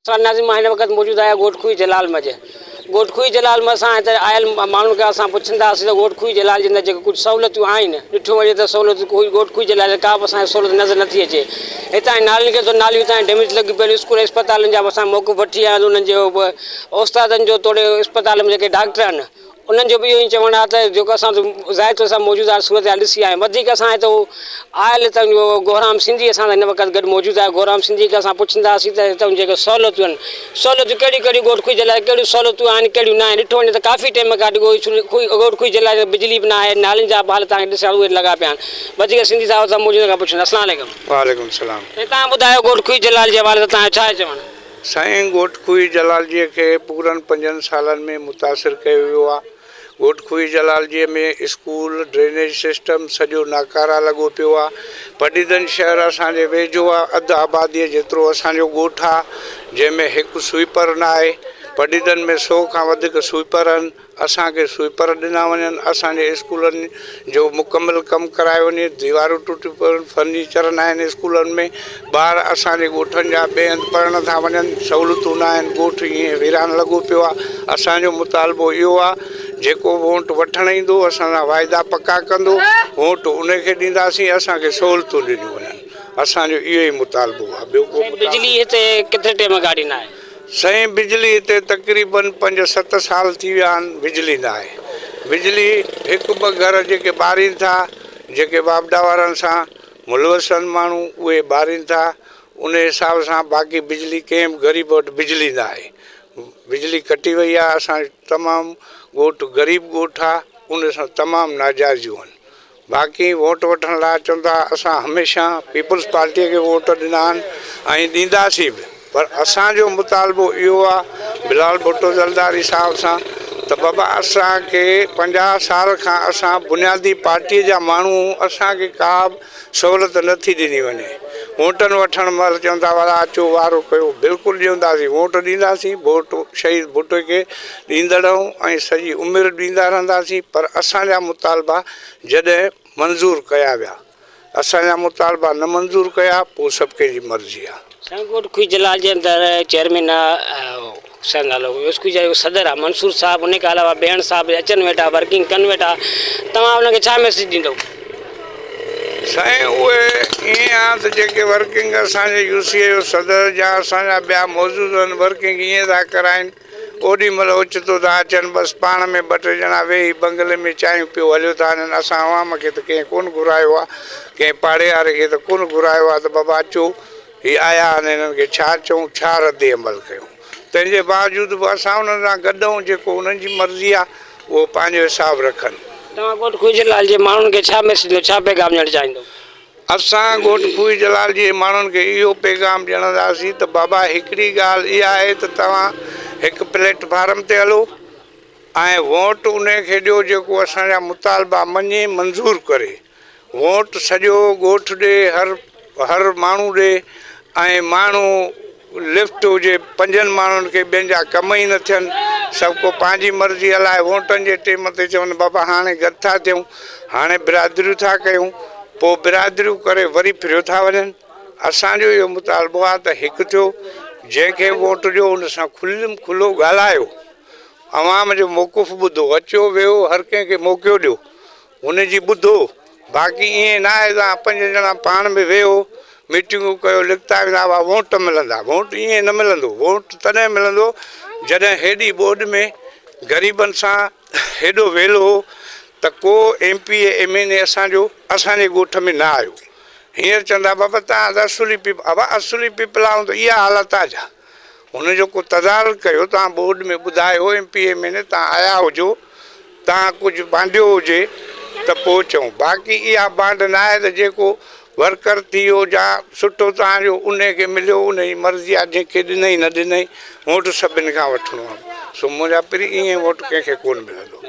नाज़िम हिन वक़्त मौजूद आया गोटखुई जलाल में गोटखुई जलाल में आयल मानू के असां पुछंदासीं तो गोटखुई जलाल जे अंदरि कुछ सहूलियतूं आहिनि ॾिठो वञे त सहूलियत कोई गोटखुई जलाल का बि असांखे सहूलियत नज़र नथी अचे। हितां नालियुनि खे तो नालियूं हितां डैमेज लॻी पियूं स्कूल अस्पतालनि जा असां मौक़ो वठी आया उन्हनि जो उस्तादनि जो तोड़े अस्पताल में जेके डॉक्टर आहिनि उन्हनि जो भी इहो ई चवणु आहे त जेको असां ज़ाहिर तौर सां मौजूदा सूरत हाल ॾिसी आया वधीक असां हिते आयल त गोराम सिंधी असां हिन वक़्तु गॾु मौजूदु आहे। गोराम सिंधी खे असां पुछंदासीं त हितां जेके सहूलियतूं आहिनि सहूलियतूं कहिड़ियूं कहिड़ियूं गोटखुई जे लाइ कहिड़ियूं सहूलियतूं आहिनि कहिड़ियूं न आहिनि। ॾिठो वञे त काफ़ी टाइम खां गोटखुई जे लाइ बिजली बि न आहे नालियुनि जा हाल तव्हांखे ॾिसण उहे लॻा पिया आहिनि। वधीक सिंधी साहिब सां मौजूदु खां पुछंदा अस्सलाम वालेकुम। वालेकुम सलाम। तव्हां ॿुधायो गोटखुई जलाल जे हवाले सां तव्हां छा चवणु? साईं गोटखुई जलाल जी के पूरनि 5 सालनि में मुतासिर कयो वियो आहे। गोटखुई जलाल जी में स्कूल ड्रेनेज सिस्टम सॼो नाकारा लॻो पियो आहे। पडीदन शहर असांजे वेझो आहे, अधु आबादीअ जेतिरो असांजो ॻोठु आहे जंहिंमें हिकु स्वीपर न आहे। पडीदन में 100 खां वधीक स्वीपर आहिनि। असांखे स्वीपर ॾिना वञनि, असांजे स्कूलनि जो मुकमल कमु करायो वञे। दीवारूं टुटियूं पियूं आहिनि, फर्नीचर न आहिनि स्कूलनि में। ॿार असांजे ॻोठनि जा ॿिए हंधि पढ़ण था वञनि, सहूलियतूं न आहिनि। ॻोठु ईअं वीरान लॻो पियो आहे। असांजो मुतालबो इहो आहे जेको वोट वठणु ईंदो असांजा वाइदा पका कंदो वोट उनखे ॾींदासीं, असांखे सहूलियतूं ॾिनियूं वञनि। असांजो इहो ई मुतालबो आहे। ॿियो को बिजली हिते केतिरे टाइम खां ॾिना आहे? साईं बिजली हिते तक़रीबन 5-7 साल थी विया आहिनि, बिजली न आहे। बिजली 1-2 घर जेके ॿारीनि था, जेके बाबडा वारनि सां मुलवसन माण्हू उहे ॿारीनि था, उन हिसाब सां बाक़ी बिजली कंहिं बि ग़रीब वटि बिजली न आहे। बिजली कटी वई आहे। असां तमामु ॻोठु ग़रीब ॻोठु आहे, उन सां तमामु नाजाइज़ियूं आहिनि। बाक़ी वोट वठण लाइ चवंदा असां हमेशह पीपल्स पार्टीअ खे वोट ॾिना आहिनि ऐं ॾींदासीं बि, पर असांजो मुतालबो इहो आहे बिलाल भुट्टो ज़रदारी साहिब सां त बाबा असांखे 50 साल खां असां बुनियादी पार्टीअ जा माण्हू असांखे का बि सहूलियत नथी ॾिनी वञे। वोटनि वठण महिल चवंदा वारा अचो वारो कयो, बिल्कुलु ॾींदासीं, वोट ॾींदासीं, वोट शहीद भुट्टो खे ॾींदड़ रहूं ऐं सॼी उमिरि ॾींदा रहंदासीं। पर असांजा मुतालबा जॾहिं मंज़ूरु कया विया, असांजा मुतालबा न मंज़ूरु कया, पोइ सभु कंहिंजी मर्ज़ी आहे। गोटखुई जलाल जे अंदरि चेयरमैन सदर आहे मंसूर साहब, उन खां अलावा ॿियनि साहब अचनि वेठा, वर्किंग कनि वेठा, तव्हां उनखे छा मैसेज ॾींदव? साईं उहे ईअं आहे त जेके वर्किंग असांजे यूसीए जो सदर जा असांजा ॿिया मौजूदु आहिनि, वर्किंग ईअं था कराइनि, ओॾी महिल ओचितो था अचनि, बसि पाण में 2-3 ॼणा वेही बंगले में चांहियूं पियो हलियो था वञनि। असां आवाम खे त कंहिं कोन घुरायो आहे, कंहिं पाड़े वारे खे त कोन घुरायो आहे त बाबा अचो हीअ आया आहिनि, हिननि खे छा चऊं, छा रद्द अमल कयूं। तंहिंजे बावजूदि बि असां उन्हनि सां गॾु ऐं जेको उन्हनि जी मर्ज़ी आहे उहो पंहिंजो हिसाबु रखनि। तव्हां गोटखुई जलाल जे माण्हुनि खे छा मैसेज छा पैगाम ॾियणु चाहींदो? असां गोटखुई जलाल जे माण्हुनि खे इहो पैगाम ॾियणंदासीं त बाबा हिकिड़ी ॻाल्हि इहा आहे त तव्हां हिकु प्लेटफार्म ते हलो ऐं वोट उनखे ॾियो जेको असांजा मुतालबा मञे, मंज़ूरु करे। वोट सॼो ॻोठु ॾे, हर माण्हू ॾे ऐं माण्हू लिफ्ट हुजे 5 माण्हुनि खे ॿियनि जा कम ई न थियनि, सभु को पंहिंजी मर्ज़ी हलाए। वोटनि जे टाइम ते चवनि बाबा हाणे गॾु था थियूं, हाणे बिरादरियूं था कयूं, पोइ बिरादरियूं करे वरी फिरियो था वञनि। असांजो इहो मुतालबो आहे त हिकु थियो, जंहिंखे वोट ॾियो उन सां खुलो ॻाल्हायो, अवाम जो मौक़ुफ़ ॿुधो, अचो वियो हर कंहिंखे मौक़ो ॾियो, हुनजी ॿुधो। बाक़ी ईअं न आहे तव्हां 5 ॼणा पाण में वेहो मीटिंगूं कयो, लिखता वेंदा हुआ वोट मिलंदा। वोट ईअं न मिलंदो, वोट तॾहिं मिलंदो जॾहिं हेॾी ॿोॾ में ग़रीबनि सां हेॾो वेलो हो त को MP MNA असांजे ॻोठ में न आयो। हींअर चवंदा बाबा तव्हां त असुली पीपल आहियो त इहा हालत आहे छा? हुनजो को तदारक कयो, तव्हां बोर्ड में ॿुधायो MP MNA तव्हां आया हुजो, तव्हां कुझु बांधियो हुजे त पोइ चऊं। बाक़ी इहा बांड न आहे त जेको वर्कर थी वियो या सुठो तव्हांजो उनखे मिलियो, उनजी मर्ज़ी आहे, जंहिंखे ॾिनई न ॾिनई, वोट सभिनि खां वठिणो आहे। सो मुंहिंजा पहिरीं ईअं वोट कंहिंखे कोन मिलंदो।